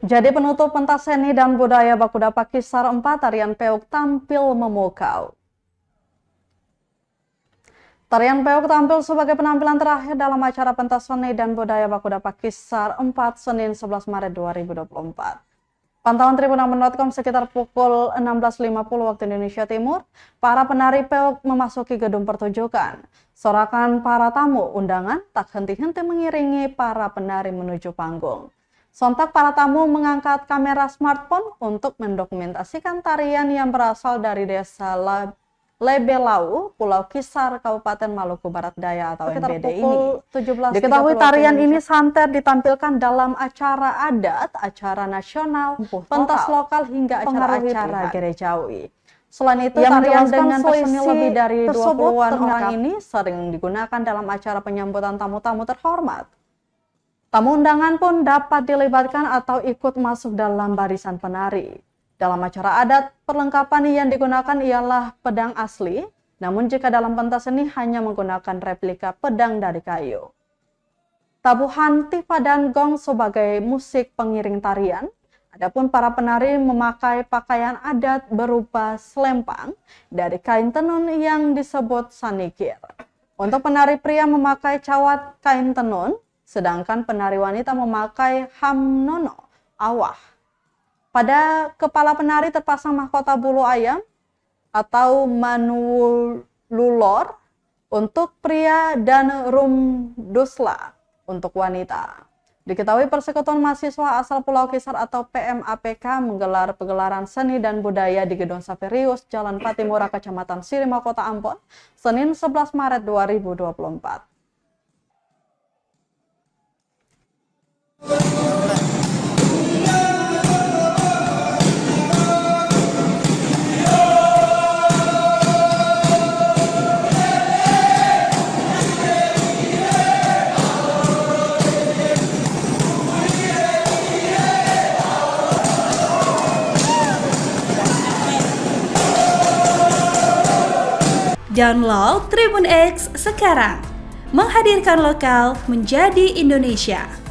Jadi penutup pentas seni dan budaya Bakuda Pakisar 4, tarian peuk tampil memukau. Tarian peuk tampil sebagai penampilan terakhir dalam acara pentas seni dan budaya Bakuda Pakisar 4 Senin 11 Maret 2024. Pantauan Tribun6.com sekitar pukul 16.50 waktu Indonesia Timur, para penari peuk memasuki gedung pertunjukan. Sorakan para tamu undangan tak henti-henti mengiringi para penari menuju panggung. Sontak para tamu mengangkat kamera smartphone untuk mendokumentasikan tarian yang berasal dari desa Lebelau, Pulau Kisar, Kabupaten Maluku Barat Daya atau NBD ini. Diketahui tarian ini santer ditampilkan dalam acara adat, acara nasional, pentas lokal hingga acara gerejawi. Selain itu, tarian dengan personil lebih dari 20-an orang ini sering digunakan dalam acara penyambutan tamu-tamu terhormat. Tamu undangan pun dapat dilibatkan atau ikut masuk dalam barisan penari. Dalam acara adat, perlengkapan yang digunakan ialah pedang asli, namun jika dalam pentas seni hanya menggunakan replika pedang dari kayu. Tabuhan, tifa, dan gong sebagai musik pengiring tarian. Adapun para penari memakai pakaian adat berupa selempang dari kain tenun yang disebut sanikir. Untuk penari pria memakai cawat kain tenun, sedangkan penari wanita memakai hamnono awah. Pada kepala penari terpasang mahkota bulu ayam atau manululor untuk pria dan rumdusla untuk wanita. Diketahui Persekutuan Mahasiswa asal Pulau Kisar atau PMAPK menggelar pegelaran seni dan budaya di Gedung Saverius, Jalan Patimura, Kecamatan Sirima, Kota Ambon, Senin 11 Maret 2024. Download Tribun X sekarang, menghadirkan lokal menjadi Indonesia.